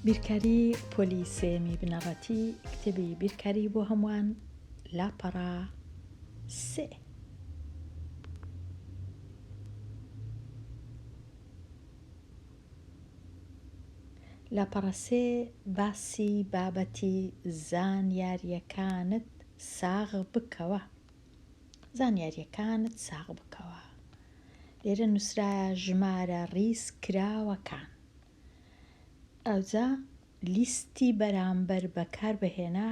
بیرکاری پۆلیسێمی بنەڕەتی کتێبی بیرکاری بۆ هەمووان لاپەڕە 3. لاپەڕە 3 باسی بابەتی زانیاریەکانت ساغ بکەوە. زانیاریەکانت ساغ بکەوە. لێرە نووسرایە ژمارە ڕیزکراوەکان. ئەوجا لیستی بەرامبەر بەکاربهێنا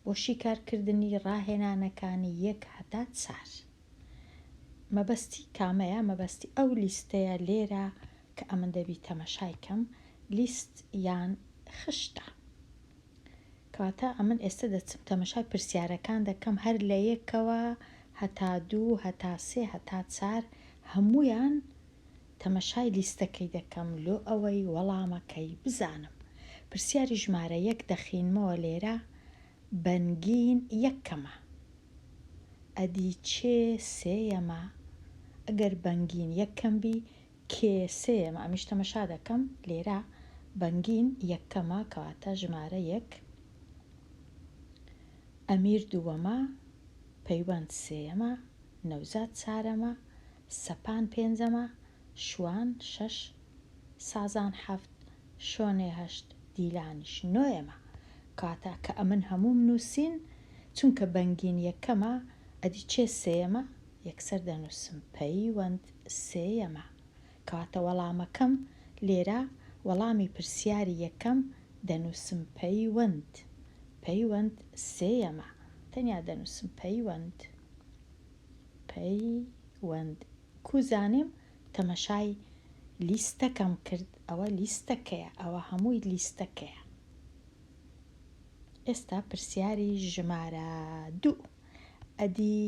بۆ شیکارکردنی ڕاهێنانەکانی 1 هەتا 4. مەبەستی کامەیە؟ مەبەستی ئەو لیستەیە لێرە کە ئەمن دەبی تەمەشایکەم لیست یان خشتە. کەواتە ئەمن ئێستا دەچم تەمەشای پرسیارەکان دەکەم هەر لە 1ەوە هەتا 2 هەتا 3 هەتا 4 هەموویان تەمەشای لیستەکەی دەکەم لۆ ئەوەی وەڵامەکەی بزانم. پرسیاری ژمارە 1 دەخینمەوە لێرە بەنگین 1کەمە. ئەدی چێ 3یەمە؟ ئەگەر بەنگین 1کەم بی کێ 3یەمە؟ ئەمیش تەمەشا دەکەم لێرە بەنگین 1کەمە کەواتە ژمارە 1. ئەمیر 2وەمە، پەیوەند 3یەمە، نەوزاد 4یەمە، سەپان 5یەمە، شوان 6، سازان 7، شۆنێ 8، دیلانیش 9یەمە. کەواتە کە ئەمن هەمووم نووسین چونکە بەنگین 1کەمە ئەدی چێ 3یەمە؟ یەکسەر دەنووسم پەیوەند 3یەمە. کەواتە وەڵامەکەم لێرە وەڵامی پرسیاری 1کەم دەنووسم پەیوەند 3یەمە. تەنیا دەنووسم پەیوەند. کوزانیم تەمەشای لیستەکەم کرد. ئەوە لیستەکەیە، ئەوە هەمووی لیستەکەیە. ئێستا پرسیاری ژمارە 2 ئەدی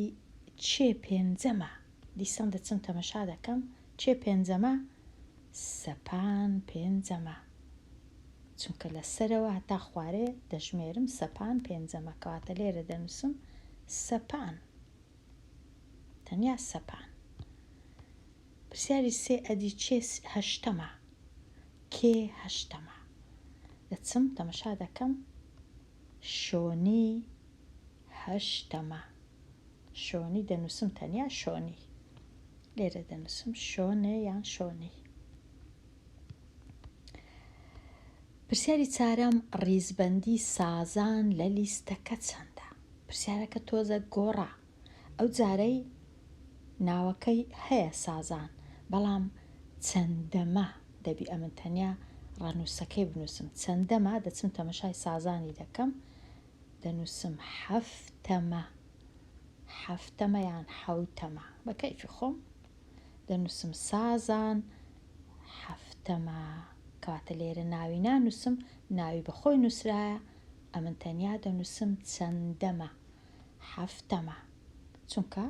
چێ 5یەمە؟ دیسان دەچم تەمەشا دەکەم چێ 5یەمە؟ سەپان 5یەمە. چونکە لە سەرەوە هەتا خوارێ دەژمێرم سەپان 5یەمە. کەواتە لێرە دەنووسم سەپان، تەنیا سەپان. پرسیاری 3 ئەدی چێ 8یەمە؟ کێ 8یەمە؟ دەچم تەمەشا دەکەم شۆنی 8یەمە. شۆنی دەنووسم تەنیا شۆنی. لێرە دەنووسم شۆنێ یان شۆنی. پرسیاری 4 ڕیزبەندی سازان لە لیستەکە چەندە؟ پرسیارەکە تۆزە گۆڕا. ئەو جارەی ناوەکەی هەیە سازان، بەڵام چەندەمە دەبی ئەمن تەنیا ڕەنووسەکەی بنووسم. چەندەمە دەچم تەمەشای سازانی دەکەم دەنووسم 7یەمە. 7یەمە یان 7یەمە بە کەیفی خۆم دەنووسم سازان 7یەمە. کەواتە لێرە ناوی نانووسم، ناوی بەخۆی نووسرایە، ئەمن تەنیا دەنووسم چەندەمە 7یەمە. چونکە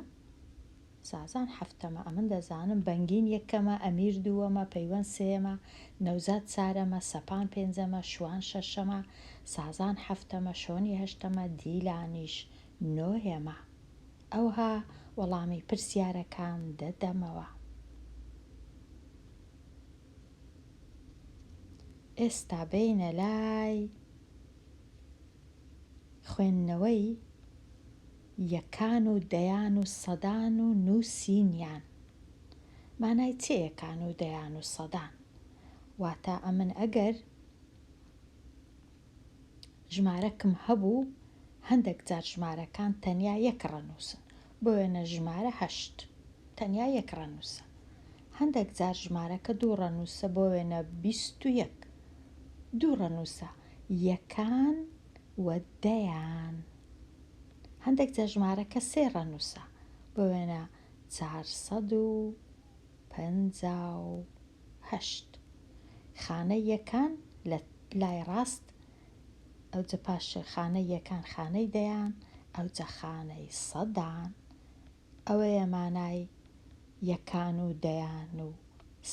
سازان 7یەمە ئەمن دەزانم بەنگین 1کەمە، ئەمیر 2وەمە، پەیوەند 3یەمە، نەوزاد 4یەمە، سەپان 5یەمە، شوان 6یەمە، سازان 7یەمە، شۆنی 8یەمە، دیلانیش 9یەمە. ئەوها وەڵامی پرسیارەکان دەدەمەوە. ئێستا بینە لای خوێندنەوەی یەکان و دەیان و سەدان و نووسینیان. مانای چێ یەکان و دەیان و سەدان؟ واتە ئەمن ئەگەر ژمارەکم هەبوو هەندێک جار ژمارەکان تەنیا 1 ڕەنووسن. بۆ وێنە ژمارە 8 تەنیا 1 ڕەنووسە. هەندێک جار ژمارەکە 2 ڕەنووسە. بۆ وێنە 21 2 ڕەنووسە. یەکان و دەیان. هەندێک جار ژمارەکە 3 ڕەنووسە. بۆ وێنە 458. خانەی یەکان لە لای ڕاست، ئەوجە پاش خانەی یەکان خانەی دەیان، ئەوجە خانەی سەدان. ئەوەیە مانای یەکان و دەیان و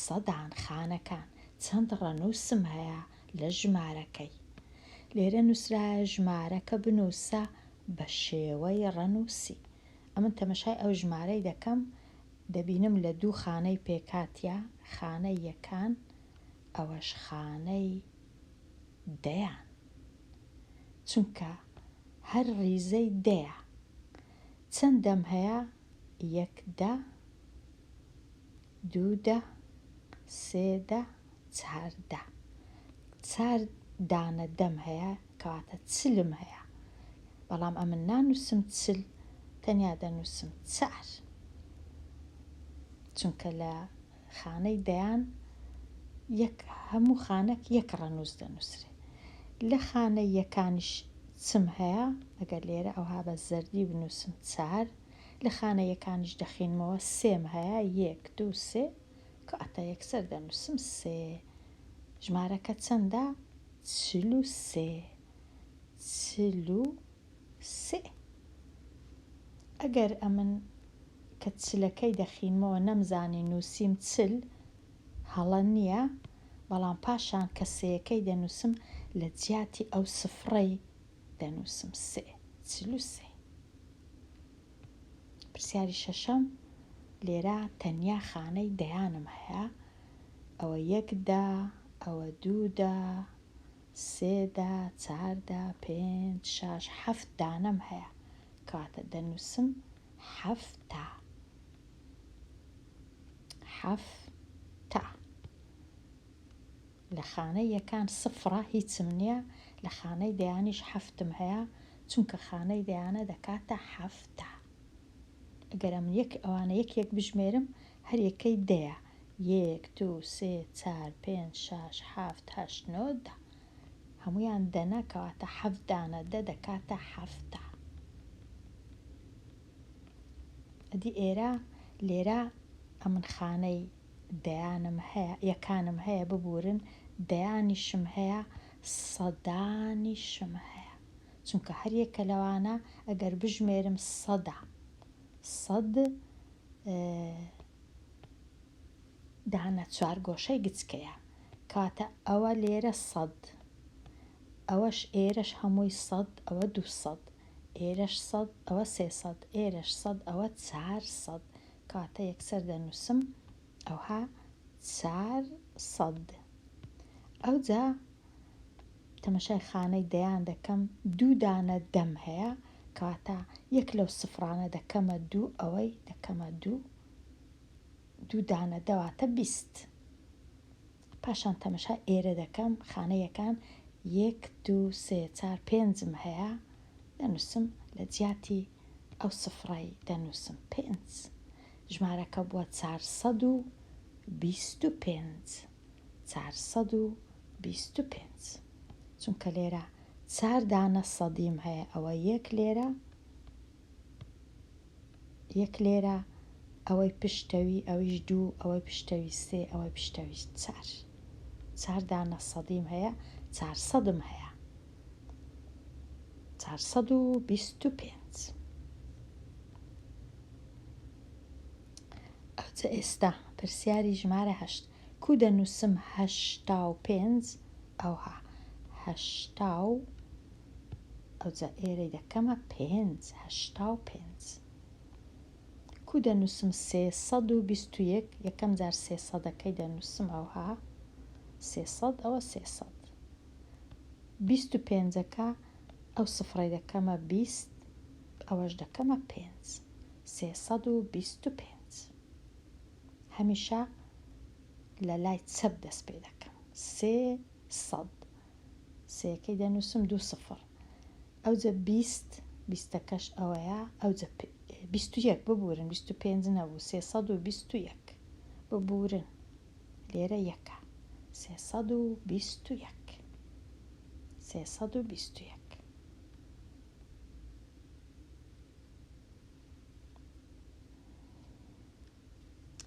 سەدان. خانەکان چەند ڕەنووسم هەیە لە ژمارەکەی. لێرە نووسرایە ژمارەکە بنووسە بە شێوەی ڕەنووسی. ئەمن تەمەشای ئەو ژمارەی دەکەم دەبینم لە 2 خانەی پێکاتیا، خانەی یەکان ئەوەش خانەی دەیان، چونکە هەر ریزەی دەیە. چەند دەم هەیە؟ 1 دە، 2 دە، 3 دە، 4 دە. 4 دانە دەم هەیە کەواتە چلم هەیە، بەڵام ئەمن نانووسم چل، تەنیا دەنووسم 4، چونکە لە خانەی دەیان هەموو خانەك 1 ڕەنووس دەنووسرێ. لە خانەی یەکانیش چم هەیە، ئەگەر لێرە ئەوها بە زەردی بنووسم 4، لە خانە یەکانیش دەخینمەوە 3 هەیە، 1 2 3، کەواتە یەکسەر دەنووسم 3. ژمارەکە چەندە؟ 43. 43. ئەگەر ئەمن کە چلەکەی دەخینمەوە نەمزانی نووسیم چل، هەڵە نییە، بەڵام پاشان کە سەیەکەی دەنووسم لە جیاتی ئەو سفرەی دەنووسم 3. 43. پرسیاری شەشەم، لێرە تەنیا خانەی دەیانم هەیە، ئەوە 1 دە، ئەوە 2 دە، 3 دە، 4 دە، 5 6 7 دانەم هەیە، کەواتە دەنووسم 7. 7. لە خانەی یەکان سفرە، هیچم نییە، لە خانەی دەیانیش 7 هەیە، چونکە خانەی دەیانە دەکاتە 7. ئەگەر ئەم ئەوانە یەک بژمێرم، هەر یەکەی دەیە، 1 2 3 4 5 6 7 8 9 10، هەمویان دەنە، کەواتە 7 دانە دە دەکاتە 7. ئەدی لێرە ئەمن خانەی دەیانم هەیە، یەکانم هەیە ببورن، دەیانیشم هەیە، سەدانیشم هەیە، چونکە هەر یەکە لەوانە ئەگەر بژمێرم 100 دانە چوارگۆشەی گچکەیە، کاتە ئەوە لێرە 100، ئەوەش ئێرەش هەمووی 100، ئەوە 200، ئێرەش 100، ئەوە 300، ئێرەش 100، ئەوە 400، کاتە یەکسەر دەنووسم ئەوها 400. ئەوجا تەمەشای خانەی دەیان دەکەم، 2 دانە دەم هەیە، کاتە یەک لەو سفرانە دەکەمە 2، ئەوەی دەکەمە 2 دانە دەواتە 20. پاشان تەمەشای ئێرە دەکەم، خانەیەکان 1 2 3 4 5 هەیە، دەنووسم لە جیاتی ئەو سفرەی دەنووسم 5. ژمارەکە بووە 425. 425. چونکە لێرە 4 دانە سەدیم هەیە، ئەوە 1 لێرە، 1 لێرە، ئەوەی پشتەوی، ئەویش 2، ئەوەی پشتەوی 3، ئەوەی پشتەوی 4. 4 دانە سەدیم هەیە، 400 هەیە. 425. ئەوجا ئێستا پرسیاری ژمارە 8، کو دەنووسم 85، ئەوها 80، ئەوجا ئێرەی دەکەمە 5. 85. کو دەنووسم 321، یەکەم جار 300ەکەی دەنووسم، ئەوها 300، ئەوە 300. 25ەکە ئەو سفرەی دەکەمە 20، ئەوەش دەکەمە 5. 325. هەمیشە لە لای چەپ دەست پێ دەکەم، 300. سێەکەی دەنووسم 2 سفر، ئەوجا 20ەکەش ئەوەیە، ئەوجا 21 ببورن، 25 نەبوو، 321 ببورن، لێرە یەکە، 321. 321.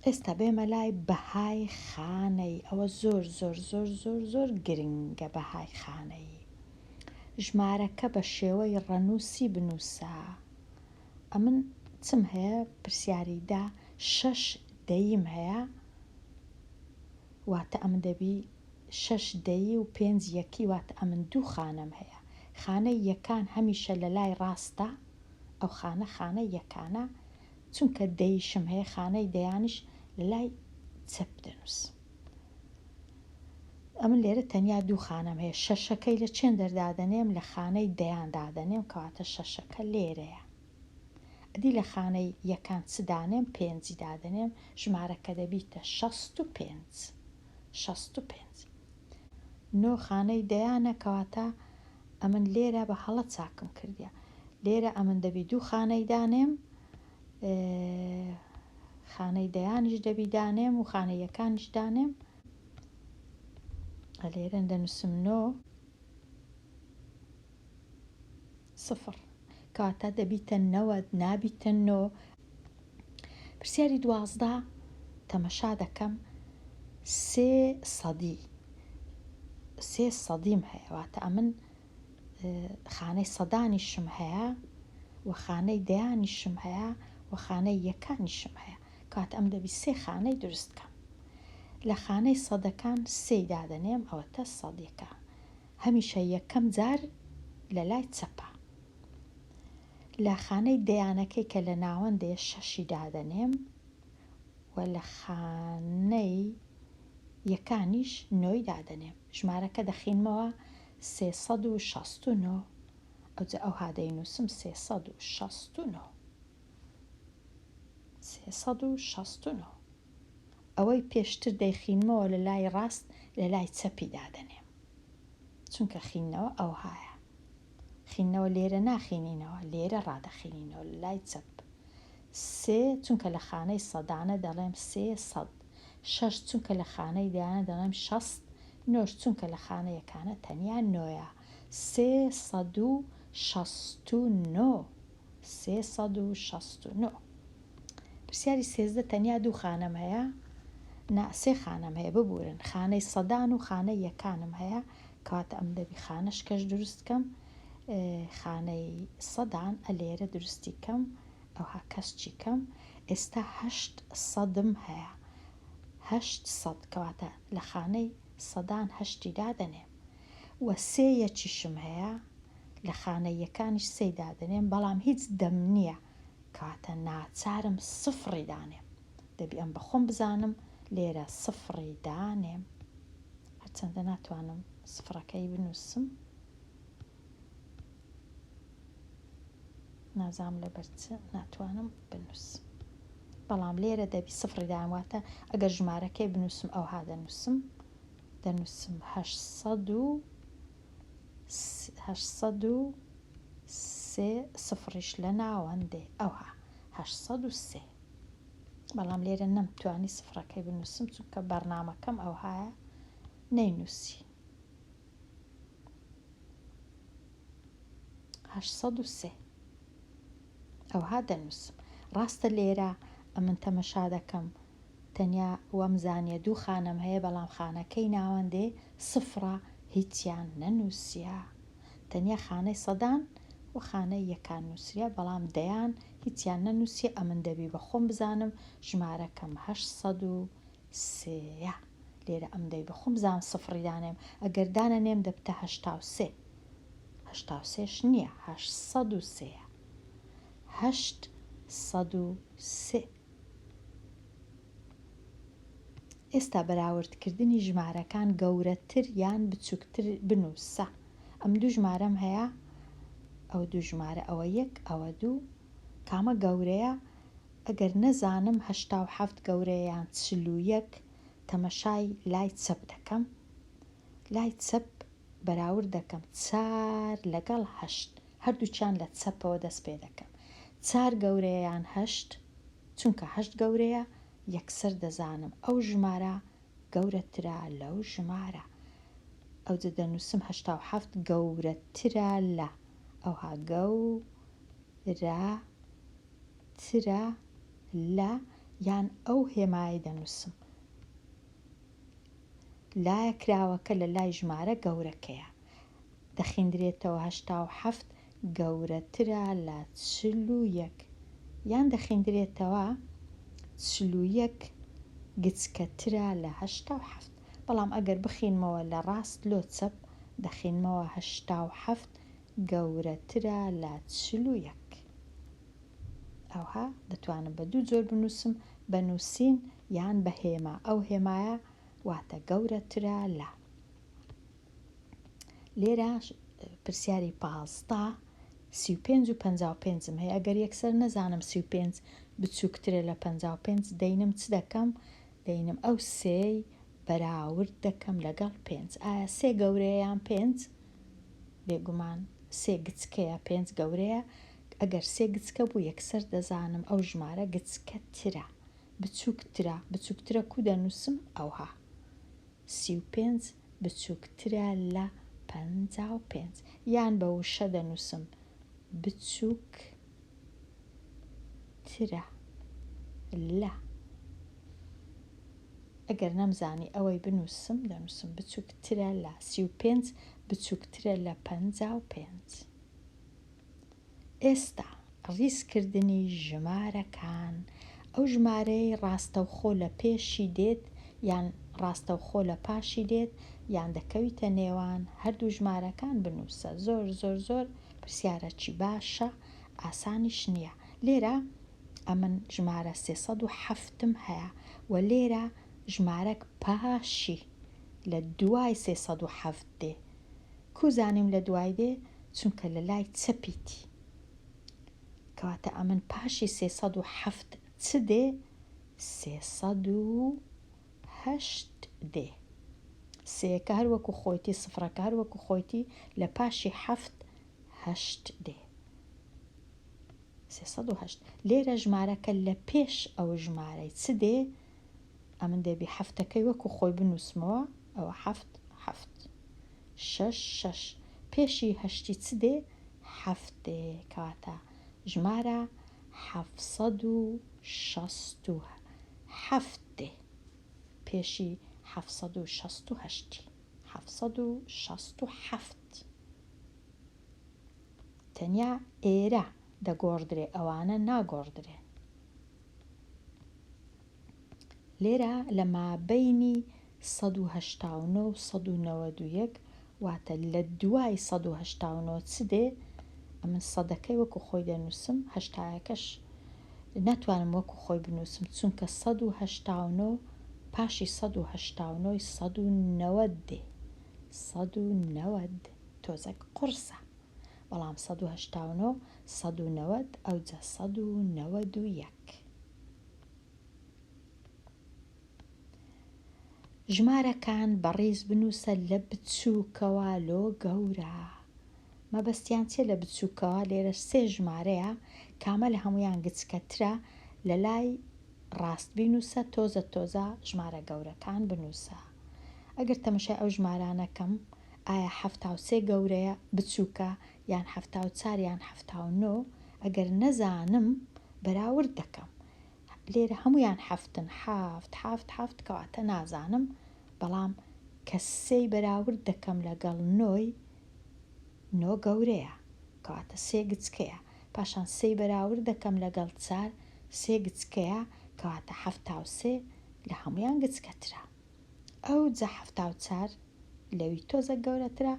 ئێستا بێمە لای بەهای خانەی، ئەوە زۆر زۆر زۆر زۆر زۆر گرنگە. بەهای خانەی ژمارەکە بە شێوەی ڕەنووسی بنووسە. ئەمن چم هەیە؟ پرسیاریدا 6 دەیم هەیە، واتە ئەم دەبی 6 دەیی و 5 یەکی، واتە ئەمن 2 خانەم هەیە. خانەی یەکان هەمیشە لە لای ڕاستە، ئەو خانە یەکانە، چونکە دەیشم هەیە، خانەی دەیانش لە لای چەپ دەنووسم. ئەمن لێرە تەنیا دوو خانەم هەیە. شەشەکەی لە چێن دەردادەنێم؟ لە خانەی دەیان دادەنێم، کەواتە شەشەکە لێرەیە. ئەدی لە خانەی یەکان چ دانێم؟ پێنجی دادەنێم، ژمارەکە دەبیتە 65. 65. نۆ خانەی دەیانە، کەواتە ئەمن لێرە بە هەڵە چاکم کردیە. لێرە ئەمن دەبی دوو خانەی دانێم، خانەی دەیانیش دەبی دانێم و خانەی یەکانیش دانێم. لێرە دەنووسم 9 0، کەواتە دەبیتە 90 نابیتە 9. پرسیاری 12 تەمەشا دەکەم 3 سەدی. 3 سەدیم هەیە، واتە ئەمن خانەی سەدانیشم هەیە و خانەی دەیانیشم هەیە و خانەی یەکانیشم هەیە، کەواتە ئەم دەبی 3 خانەی دروست بکەم. لە خانەی سەدەکان 3 دادەنێم، ئەوەتە سەدیەکە. هەمیشە یەکەم جار لە لای چەپە. لە خانەی دەیانەکەی کە لە ناوەندێ 6 دادەنێم و لە خانەی یەکانیش 9 دادەنێم. ژمارەکە دەخینمەوە 369. ئەوجا ئەو هادەی نووسم 369. 369. ئەوەی پێشتر دەیخینمەوە لە لای ڕاست لە لای چەپی دادەنێم، چونکە خینەوە ئەو هایە. خینەوە لێرە ناخینینەوە، لێرە ڕادەخینینەوە لە لای چەپ. 3 چونکە لە خانەی سەدانە دەڵێم 300. 6 چونکە لە خانەی دەیانە دەڵێم 60. 9 چونکە لە خانە یەکانە تەنیا 9. 369. 369. پرسیاری 13 تەنیا دوو خانەم هەیە، نا 3 خانەم هەیە، ببورن. خانەی سەدان و خانەی یەکانم هەیە، کەواتە ئەم دەبی خانەشکەش دروست بکەم. خانەی سەدان لێرە دروستی کەم، ئەوها کەسچی کەم. ئێستا 8 سەدم هەیە، 8 سەد، کەواتە لە خانەی سەدان 8 دادەنێم و 3 یەکیشم هەیە، لە خانەی یەکانیش 3 دادەنێم، بەڵام هیچ دەم نییە، کەواتە ناچارم 0 دانێم. دەبی ئەم بەخۆم بزانم، لێرە 0 دانێم، هەرچەندە ناتوانم 0ەکەی بنووسم، نازام لەبەر چ ناتوانم بنووسم، بەڵام لێرە دەبی 0 دانم، واتە ئەگەر ژمارەکەی بنووسم ئەوها دەنووسم 803 سفریش لە ناوەندێ، ئەوها 803. بەڵام لێرە نەمتوانی 0ەکەی بنووسم، چونکە بەرنامەکەم ئەوهایە نەینووسی. 803 ئەوها دەنووسم. ڕاستە لێرە ئەمن تەمەشا دەکەم تەنیا وەمزانیە دوو خانەم هەیە، بەڵام خانەکەی ناوەندێ 0 هیچیان نەنووسیە، تەنیا خانەی سەدان و خانەی یەکان نووسیە، بەڵام دەیان هیچیان نەنووسیە. ئەمن دەبی بەخۆم بزانم ژمارەکەم 803. لێرە ئەم دەی بەخۆم بزانم 0 دانێم، ئەگەر دانەنێم دەبتە 83. 83ش نییە، 803. 803. ئێستا بەراوردکردنی ژمارەکان گەورەتر یان بچووکتر بنووسە. ئەم دوو ژمارەم هەیە، ئەو دوو ژمارە، ئەوە 1 ئەوە 2، کامە گەورەیە؟ ئەگەر نەزانم 87 گەورەیە یان 41، تەمەشای لای چەپ دەکەم. لای چەپ بەراورد دەکەم 4 لەگەڵ 8، هەردووچیان لە چەپەوە دەست پێ دەکەم. 4 گەورەیە یان 8، چونکە 8 گەورەیە یەکسەر دەزانم ئەو ژمارە گەورەترە لەو ژمارە، ئەوجا دەنووسم 87 گەورەترە لە، ئەوها گەورەترە لە، یان ئەو هێمای دەنووسم لایە کراوەکە لە لای ژمارە گەورەکەیە، دەخیندرێتەوە 87 گەورەترە لە 41، یان دەخیندرێتەوە 41 گچکەترە لە 87. بەڵام ئەگەر بخینمەوە لە ڕاست لۆ چەپ دەخینمەوە 87 گەورەترە لە 41. ئەوها دەتوانم بە دوو جۆر بنووسم، بە نووسین یان بە هێما. ئەو هێمایە واتە گەورەترە لە. لێرە پرسیاری 15 35 و 55 هەیە. ئەگەر یەکسەر نەزانم 35 بچووکترە لە 55 دەینم چ دەکەم؟ دەینم ئەو سێی بەراورد دەکەم لەگەڵ 5. ئایا سێ گەورەیان 5؟ بێگومان سێ گچکەیە 5 گەورەیە. ئەگەر سێ گچکە بوو یەکسەر دەزانم ئەو ژمارە گچکەترە، بچووکترە کو دەنووسم ئەوها 35 بچووکترە لە 55 یان بە وشە دەنووسم بچووکترە لە. ئەگەر نەمزانی ئەوەی بنووسم دەنووسم بچووکترە لە 35 بچووکترە لە 55. ئێستا ڕیزکردنی ژمارەکان. ئەو ژمارەی ڕاستەوخۆ لە پێشی دێت یان ڕاستەوخۆ لە پاشی دێت یان دەکەویتە نێوان هەردوو ژمارەکان بنووسە. زۆر زۆر زۆر پرسیارەکی باشە، ئاسانیش نییە. لێرە ئەمن ژمارە 307م هەیە و لێرە ژمارەك پاشی لە دوای 307 دێ. کوزانیم لە دوای دێ چونکە لە لای چەپیتی، کەواتە ئەمن پاشی 307 چ دێ؟ 308 دێ. سێکە هەر وەکو خۆیتی، سفرەکە هەر وەکو خۆیتی، لە پاشی 7 8 دێ. 308. لێرە ژمارەکە لە پێش ئەو ژمارەی چ دێ؟ ئەمن دەبی هەفتەکەی وەکو خۆی بنووسمەوە، ئەوە 7 7 6 6 پێشی هەشتی چ دێ؟ 7 دێ. کەواتە ژمارە 767 دێ پێشی 768. 767 تەنیا ئێرە دەگۆڕدرێ، ئەوانە ناگۆڕدرێن. لێرە لە مابەینی 189 و 191 واتە لە دوای 189 چ دێ؟ ئەمن سەدەکەی وەکو خۆی دەنووسم، هەشتایەکەش ناتوانم وەکو خۆی بنووسم چونکە 189 پاشی 189 190 دێ. 190 تۆزێک قورسە، بەڵام 189 190 ئەوجا 191. ژمارەکان بەڕێز بنووسە لە بچووکەوە لۆ گەورە. مەبەستیان چێ لە بچووکەوە؟ لێرە سێ ژمارەیە، کامە لە هەمویان گچکەترە، لە لای ڕاست بینووسە، تۆزە ژمارە گەورەکان بنووسە. ئەگەر تەمەشای ئەو ژمارانەکەم ئایا 73 گەورەیە بچووکە یان 74 یان 79، ئەگەر نەزانم بەراورد دەکەم. لێرە هەمویان هەفتن، هەفت هەفت هەفت، کەواتە نازانم، بەڵام کە سێی بەراورد دەکەم لەگەڵ نۆی، نۆ گەورەیە کەواتە سێ گچکەیە، پاشان سێی بەراورد دەکەم لەگەڵ 4 سێ گچکەیە کەواتە 73 لە هەمویان گچکەترە. ئەو جا 74 لەوی تۆزە گەورەترە،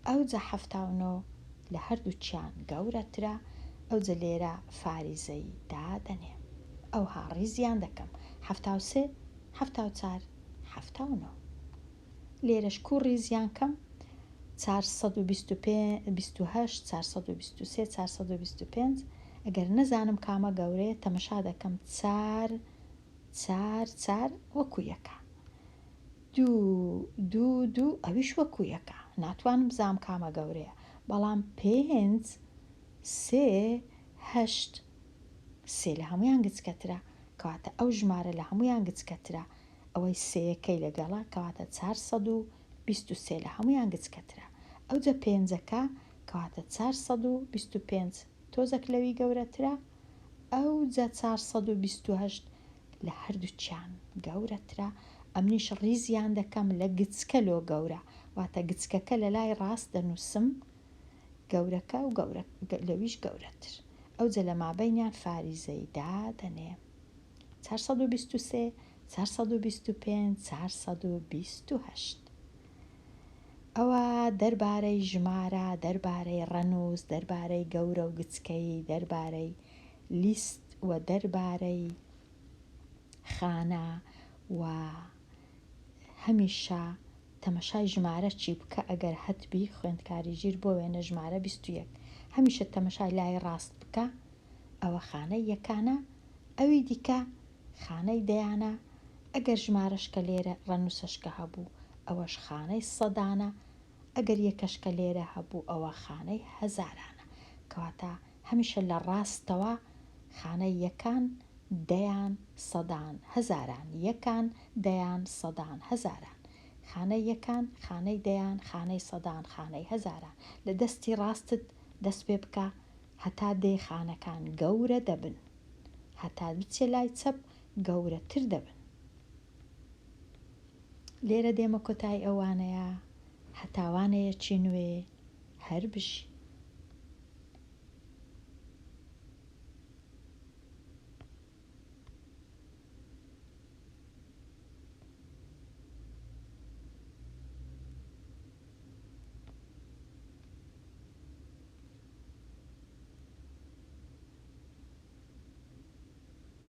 ئەو جا 79 لە هەردووچیان گەورەترە. ئەو جا لێرە فاریزەی دادەنێ، ئەو هاڕیزیان دەکەم 73 74 79. لێرەش کوو ڕیزیان کەم 428 423 425. ئەگەر نەزانم کامە گەورەیە تەمەشا دەکەم 4 4 4 وەکو یەکە، 2 2 2 ئەویش وەکو یەکە، ناتوانم بزانم کامە گەورەیە، بەڵام 5 3 8 سێ لە هەمویان گچکەترە، کەواتە ئەو ژمارە لە هەمویان گچکەترە، ئەوەی سێیەکەی لەگەڵا کەواتە 423 لە هەمویان گچکەترە. ئەو جە پێنجەکە کەواتە 425 تۆزەک لەوی گەورەترە، ئەو جە 428 لە هەردووچیان گەورەترە. ئەمنیش ڕیزیان دەکەم لە گچکە لۆ گەورە، واتە گچکەکە لە لای ڕاست دەنووسم، گەورەکە و لەویش گەورەتر. ئەو جە لە مابەینیان فاریزەی دادەنێ 423 425 428. ئەوە دەربارەی ژمارە، دەربارەی ڕەنووس، دەربارەی گەورە و گچکەی، دەربارەی لیست و دەربارەی خانە و هەمیشە تەمەشای ژمارە چی بکە ئەگەر هەتبی خوێندکاری ژیر بۆ وێنە ژمارە 21 هەمیشە تەمەشای لای ڕاست بکە ئەوە خانەی یەکانە ئەوی دیکە خانەی دەیانە ئەگەر ژمارەشکە لێرە ڕەنووسەشکە هەبوو ئەوەش خانەی سەدانە ئەگەر یەکەشکە لێرە هەبوو ئەوە خانەی هەزارانە کەواتە هەمیشە لە ڕاستەوە خانەی یەکان دەیان سەدان هەزاران یەکان دەیان سەدان هەزاران خانەی یەکان خانەی دەیان خانەی سەدان خانەی هەزاران لە دەستی ڕاستت دەست پێ بکە هەتا دێ خانەکان گەورە دەبن هەتا بچێ لای چەپ گەورەتر دەبن لێرە دێمە کۆتای ئەوانەیە هەتاوانەیەکی نوێ هەر بژی